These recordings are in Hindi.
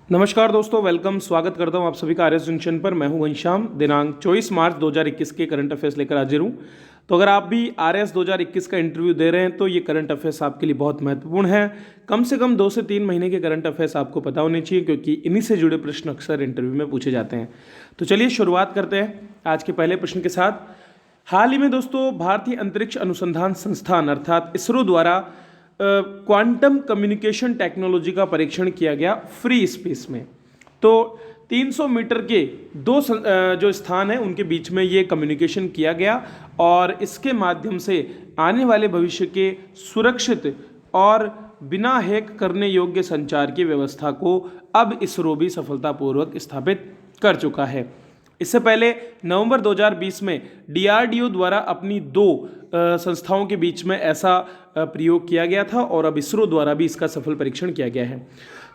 नमस्कार दोस्तों, वेलकम। स्वागत करता हूं आप सभी का आर एस जंक्शन पर। मैं हूं घनश्याम। दिनांक 24 मार्च 2021 के करंट अफेयर्स लेकर हाजिर हूं। तो अगर आप भी आर एस 2021 का इंटरव्यू दे रहे हैं तो ये करंट अफेयर्स आपके लिए बहुत महत्वपूर्ण है। कम से कम 2 से 3 महीने के करंट अफेयर्स आपको पता होने चाहिए, क्योंकि इन्हीं से जुड़े प्रश्न अक्सर इंटरव्यू में पूछे जाते हैं। तो चलिए शुरुआत करते हैं आज के पहले प्रश्न के साथ। हाल ही में दोस्तों भारतीय अंतरिक्ष अनुसंधान संस्थान अर्थात इसरो द्वारा क्वांटम कम्युनिकेशन टेक्नोलॉजी का परीक्षण किया गया फ्री स्पेस में। तो 300 मीटर के जो स्थान है उनके बीच में ये कम्युनिकेशन किया गया और इसके माध्यम से आने वाले भविष्य के सुरक्षित और बिना हैक करने योग्य संचार की व्यवस्था को अब इसरो भी सफलतापूर्वक स्थापित कर चुका है। इससे पहले नवंबर 2020 में डीआरडीओ द्वारा अपनी 2 संस्थाओं के बीच में ऐसा प्रयोग किया गया था और अब इसरो द्वारा भी इसका सफल परीक्षण किया गया है।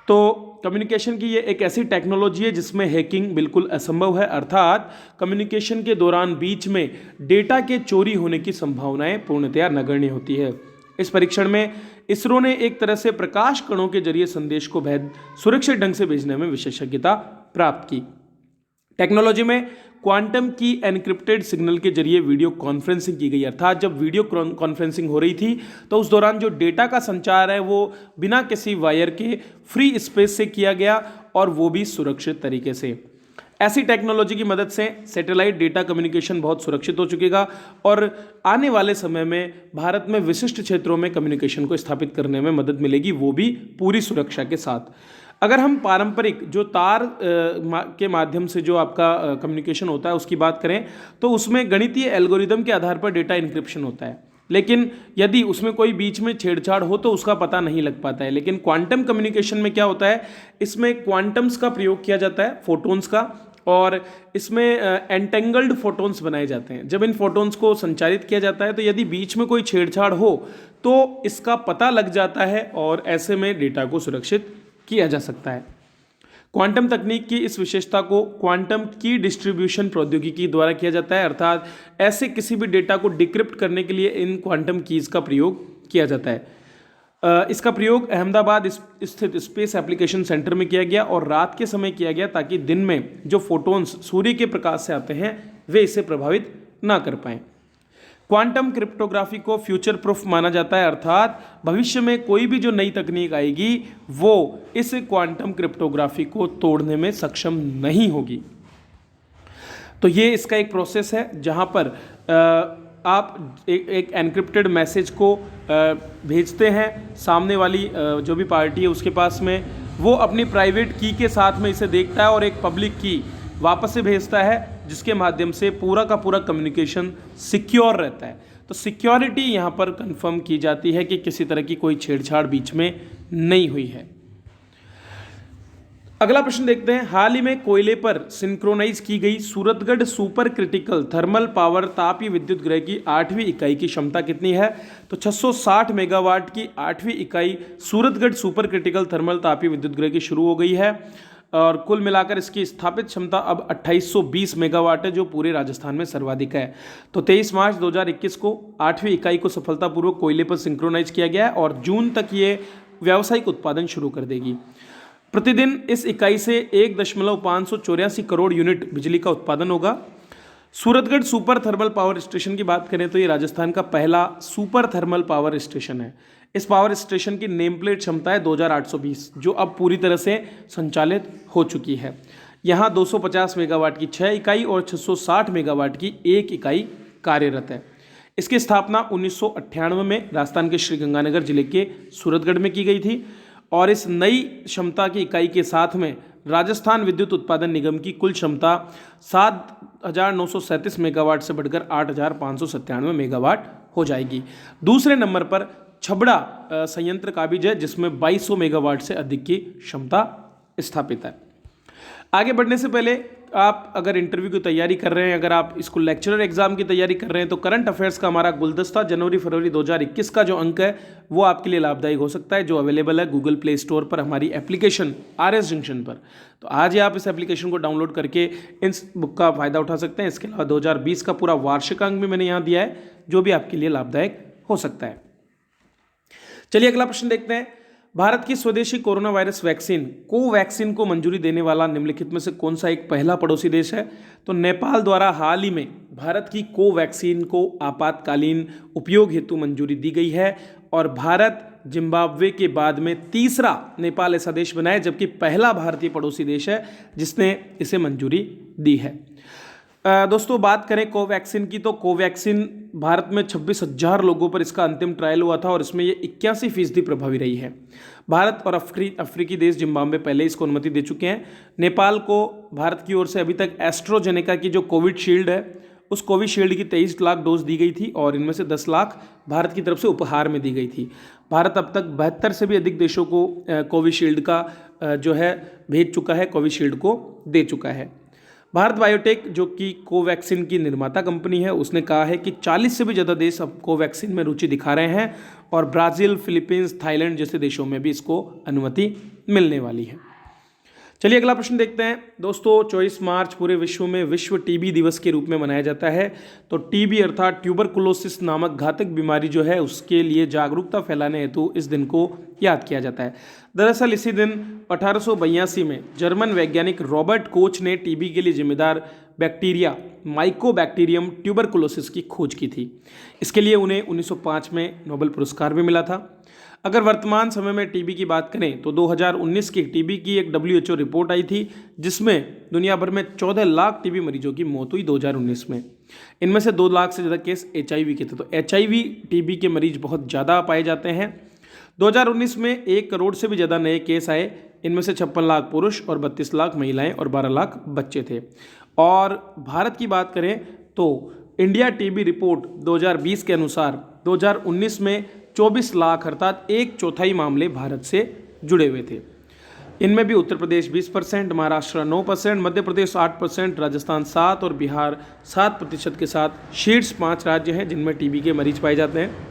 तो कम्युनिकेशन की ये एक ऐसी टेक्नोलॉजी है जिसमें हैकिंग बिल्कुल असंभव है, अर्थात कम्युनिकेशन के दौरान बीच में डेटा के चोरी होने की संभावनाएं पूर्णतया नगण्य होती है। इस परीक्षण में इसरो ने एक तरह से प्रकाश कणों के जरिए संदेश को सुरक्षित ढंग से भेजने में विशेषज्ञता प्राप्त की। टेक्नोलॉजी में क्वांटम की एनक्रिप्टेड सिग्नल के जरिए वीडियो कॉन्फ्रेंसिंग की गई, अर्थात जब वीडियो कॉन्फ्रेंसिंग हो रही थी तो उस दौरान जो डेटा का संचार है वो बिना किसी वायर के फ्री स्पेस से किया गया और वो भी सुरक्षित तरीके से। ऐसी टेक्नोलॉजी की मदद से सैटेलाइट डेटा कम्युनिकेशन बहुत सुरक्षित हो चुकेगा और आने वाले समय में भारत में विशिष्ट क्षेत्रों में कम्युनिकेशन को स्थापित करने में मदद मिलेगी, वो भी पूरी सुरक्षा के साथ। अगर हम पारंपरिक जो तार के माध्यम से जो आपका कम्युनिकेशन होता है उसकी बात करें तो उसमें गणितीय एल्गोरिदम के आधार पर डेटा इंक्रिप्शन होता है, लेकिन यदि उसमें कोई बीच में छेड़छाड़ हो तो उसका पता नहीं लग पाता है। लेकिन क्वांटम कम्युनिकेशन में क्या होता है, इसमें क्वांटम्स का प्रयोग किया जाता है, फोटोन्स का, और इसमें एंटेंगल्ड फोटोन्स बनाए जाते हैं। जब इन फोटोन्स को संचारित किया जाता है तो यदि बीच में कोई छेड़छाड़ हो तो इसका पता लग जाता है और ऐसे में डेटा को सुरक्षित किया जा सकता है। क्वांटम तकनीक की इस विशेषता को क्वांटम की डिस्ट्रीब्यूशन प्रौद्योगिकी द्वारा किया जाता है, अर्थात ऐसे किसी भी डेटा को डिक्रिप्ट करने के लिए इन क्वांटम कीज का प्रयोग किया जाता है। इसका प्रयोग अहमदाबाद स्थित स्पेस एप्लीकेशन सेंटर में किया गया और रात के समय किया गया ताकि दिन में जो फोटोन्स सूर्य के प्रकाश से आते हैं वे इसे प्रभावित ना कर पाएं। क्वांटम क्रिप्टोग्राफी को फ्यूचर प्रूफ माना जाता है, अर्थात भविष्य में कोई भी जो नई तकनीक आएगी वो इस क्वांटम क्रिप्टोग्राफी को तोड़ने में सक्षम नहीं होगी। तो ये इसका एक प्रोसेस है जहां पर आप एक एनक्रिप्टेड मैसेज को भेजते हैं, सामने वाली जो भी पार्टी है उसके पास में, वो अपनी प्राइवेट की के साथ में इसे देखता है और एक पब्लिक की वापस से भेजता है, जिसके माध्यम से पूरा का पूरा कम्युनिकेशन सिक्योर रहता है। तो सिक्योरिटी यहाँ पर कंफर्म की जाती है कि किसी तरह की कोई छेड़छाड़ बीच में नहीं हुई है। अगला प्रश्न देखते हैं। हाल ही में कोयले पर सिंक्रोनाइज की गई Suratgarh super critical thermal power तापीय विद्युत गृह की 8वीं इकाई की क्षमता कितनी है? तो 660 मेगावाट की 8वीं इकाई सूरतगढ़ सुपर क्रिटिकल थर्मल तापीय विद्युत गृह की शुरू हो गई है और कुल मिलाकर इसकी स्थापित क्षमता अब 2820 मेगावाट है, जो पूरे राजस्थान में सर्वाधिक है। तो 23 मार्च 2021 को 8वीं इकाई को सफलतापूर्वक कोयले पर सिंक्रोनाइज किया गया है और जून तक ये व्यावसायिक उत्पादन शुरू कर देगी। प्रतिदिन इस इकाई से 1.584 करोड़ यूनिट बिजली का उत्पादन होगा। Suratgarh super thermal power station की बात करें तो ये राजस्थान का पहला सुपर थर्मल पावर स्टेशन है। इस पावर स्टेशन की नेम प्लेट क्षमता है 2820, जो अब पूरी तरह से संचालित हो चुकी है। यहाँ 250 मेगावाट की 6 इकाई और 660 मेगावाट की 1 इकाई कार्यरत है। इसकी स्थापना 1998 में राजस्थान के श्रीगंगानगर जिले के सूरतगढ़ में की गई थी और इस नई क्षमता की इकाई के साथ में राजस्थान विद्युत उत्पादन निगम की कुल क्षमता 7937 मेगावाट से बढ़कर 8597 मेगावाट हो जाएगी। दूसरे नंबर पर छबड़ा संयंत्र काबिज है, जिसमें 2200 मेगावाट से अधिक की क्षमता स्थापित है। आगे बढ़ने से पहले आप अगर इंटरव्यू की तैयारी कर रहे हैं, अगर आप स्कूल लेक्चरर एग्जाम की तैयारी कर रहे हैं, तो करंट अफेयर्स का हमारा गुलदस्ता जनवरी-फरवरी 2021 का जो अंक है वो आपके लिए लाभदायक हो सकता है, जो अवेलेबल है गूगल प्ले स्टोर पर हमारी एप्लीकेशन आरएस जंक्शन पर। तो आज ही आप इस एप्लीकेशन को डाउनलोड करके इस बुक का फायदा उठा सकते हैं। इसके अलावा 2020 का पूरा वार्षिक अंक भी मैंने यहाँ दिया है, जो भी आपके लिए लाभदायक हो सकता है। चलिए अगला प्रश्न देखते हैं। भारत की स्वदेशी कोरोना वायरस वैक्सीन कोवैक्सीन को मंजूरी देने वाला निम्नलिखित में से कौन सा एक पहला पड़ोसी देश है? तो नेपाल द्वारा हाल ही में भारत की कोवैक्सीन को आपातकालीन उपयोग हेतु मंजूरी दी गई है और भारत जिम्बाब्वे के बाद में तीसरा नेपाल ऐसा देश बना है, जबकि पहला भारतीय पड़ोसी देश है जिसने इसे मंजूरी दी है। दोस्तों बात करें कोवैक्सीन की, तो कोवैक्सीन भारत में 26,000 लोगों पर इसका अंतिम ट्रायल हुआ था और इसमें ये 81% प्रभावी रही है। भारत और अफ्रीकी देश जिम्बाब्वे पहले इसको अनुमति दे चुके हैं। नेपाल को भारत की ओर से अभी तक एस्ट्रोजेनेका की जो कोविशील्ड है उस कोविशील्ड की 23 लाख डोज दी गई थी और इनमें से 10 लाख भारत की तरफ से उपहार में दी गई थी। भारत अब तक 72 से भी अधिक देशों को कोविशील्ड का जो है भेज चुका है, कोविशील्ड को दे चुका है। भारत बायोटेक जो कि कोवैक्सीन की निर्माता कंपनी है, उसने कहा है कि 40 से भी ज़्यादा देश अब कोवैक्सीन में रुचि दिखा रहे हैं और ब्राज़ील, फिलीपींस, थाईलैंड जैसे देशों में भी इसको अनुमति मिलने वाली है। चलिए अगला प्रश्न देखते हैं। दोस्तों 24 मार्च पूरे विश्व में विश्व टीबी दिवस के रूप में मनाया जाता है। तो टीबी अर्थात ट्यूबरकुलोसिस नामक घातक बीमारी जो है उसके लिए जागरूकता फैलाने हेतु इस दिन को याद किया जाता है। दरअसल इसी दिन 1882 में जर्मन वैज्ञानिक रॉबर्ट कोच ने टीबी के लिए जिम्मेदार बैक्टीरिया माइकोबैक्टीरियम ट्यूबरकुलोसिस की खोज की थी। इसके लिए उन्हें 1905 में नोबेल पुरस्कार भी मिला था। अगर वर्तमान समय में टीबी की बात करें तो 2019 की टीबी की एक WHO रिपोर्ट आई थी जिसमें दुनिया भर में 14 लाख टीबी मरीजों की मौत हुई 2019 में। इनमें से 2 लाख से ज़्यादा केस HIV के थे। तो HIV टीबी के मरीज बहुत ज़्यादा पाए जाते हैं। 2019 में 1 करोड़ से भी ज़्यादा नए केस आए। इनमें से 56 लाख पुरुष और 32 लाख महिलाएं और 12 लाख बच्चे थे। और भारत की बात करें तो इंडिया टीबी रिपोर्ट 2020 के अनुसार 2019 में 24 लाख अर्थात 1/4 मामले भारत से जुड़े हुए थे। इनमें भी उत्तर प्रदेश 20%, महाराष्ट्र 9%, मध्य प्रदेश 8%, राजस्थान 7% और बिहार 7% के साथ शीर्ष 5 राज्य हैं जिनमें टीबी के मरीज पाए जाते हैं।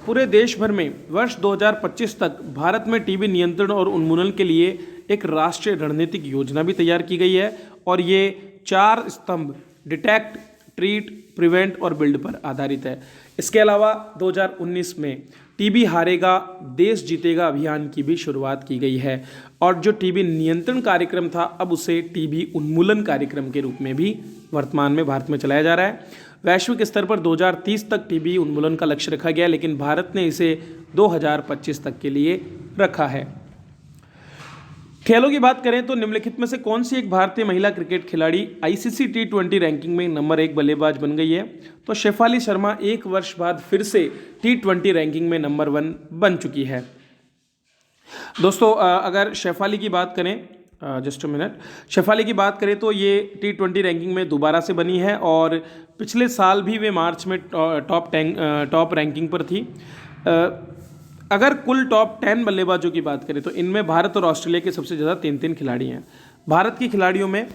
पूरे देश भर में वर्ष 2025 तक भारत में टीबी नियंत्रण और उन्मूलन के लिए एक राष्ट्रीय रणनीतिक योजना भी तैयार की गई है और ये 4 स्तंभ डिटेक्ट, ट्रीट, प्रिवेंट और बिल्ड पर आधारित है। इसके अलावा 2019 में टीबी हारेगा देश जीतेगा अभियान की भी शुरुआत की गई है और जो टीबी नियंत्रण कार्यक्रम था अब उसे टीबी उन्मूलन कार्यक्रम के रूप में भी वर्तमान में भारत में चलाया जा रहा है। वैश्विक स्तर पर 2030 तक टीबी उन्मूलन का लक्ष्य रखा गया, लेकिन भारत ने इसे 2025 तक के लिए रखा है। खेलों की बात करें तो निम्नलिखित में से कौन सी एक भारतीय महिला क्रिकेट खिलाड़ी ICC T20 रैंकिंग में नंबर 1 बल्लेबाज बन गई है? तो शेफाली शर्मा 1 वर्ष बाद फिर से T20 रैंकिंग में नंबर 1 बन चुकी है। दोस्तों अगर शेफाली की बात करें जस्ट अ मिनट, शेफाली की बात करें तो ये T20 रैंकिंग में दोबारा से बनी है और पिछले साल भी वे मार्च में टॉप रैंकिंग पर थी। अगर कुल टॉप 10 बल्लेबाजों की बात करें तो इनमें भारत और ऑस्ट्रेलिया के सबसे ज़्यादा 3 खिलाड़ी हैं। भारत की खिलाड़ियों में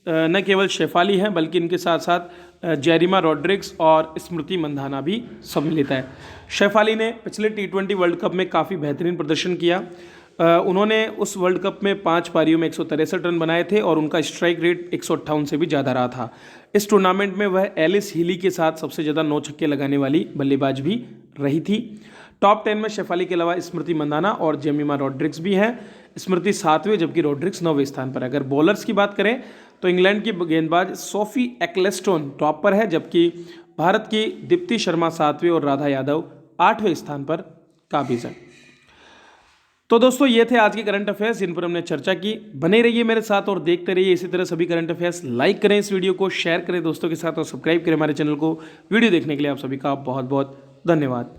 न केवल शेफाली हैं बल्कि इनके साथ साथ जेरिमा रॉड्रिग्स और स्मृति मंधाना भी सम्मिलित है। शेफाली ने पिछले T20 वर्ल्ड कप में काफ़ी बेहतरीन प्रदर्शन किया। उन्होंने उस वर्ल्ड कप में 5 पारियों में 163 रन बनाए थे और उनका स्ट्राइक रेट 158 से भी ज़्यादा रहा था। इस टूर्नामेंट में वह एलिस हीली के साथ सबसे ज़्यादा 9 छक्के लगाने वाली बल्लेबाज भी रही थी। टॉप 10 में शेफाली के अलावा स्मृति मंधाना और जेमिमा रॉड्रिग्स भी हैं। स्मृति 7वें जबकि रॉड्रिग्स 9वें स्थान पर। अगर बॉलर्स की बात करें तो इंग्लैंड की गेंदबाज सोफी एक्लेस्टोन टॉप पर है, जबकि भारत की दीप्ति शर्मा 7वें और राधा यादव 8वें स्थान पर काबिज हैं। तो दोस्तों ये थे आज के करंट अफेयर्स जिन पर हमने चर्चा की। बने रहिए मेरे साथ और देखते रहिए इसी तरह सभी करंट अफेयर्स। लाइक करें इस वीडियो को, शेयर करें दोस्तों के साथ और सब्सक्राइब करें हमारे चैनल को। वीडियो देखने के लिए आप सभी का बहुत बहुत धन्यवाद।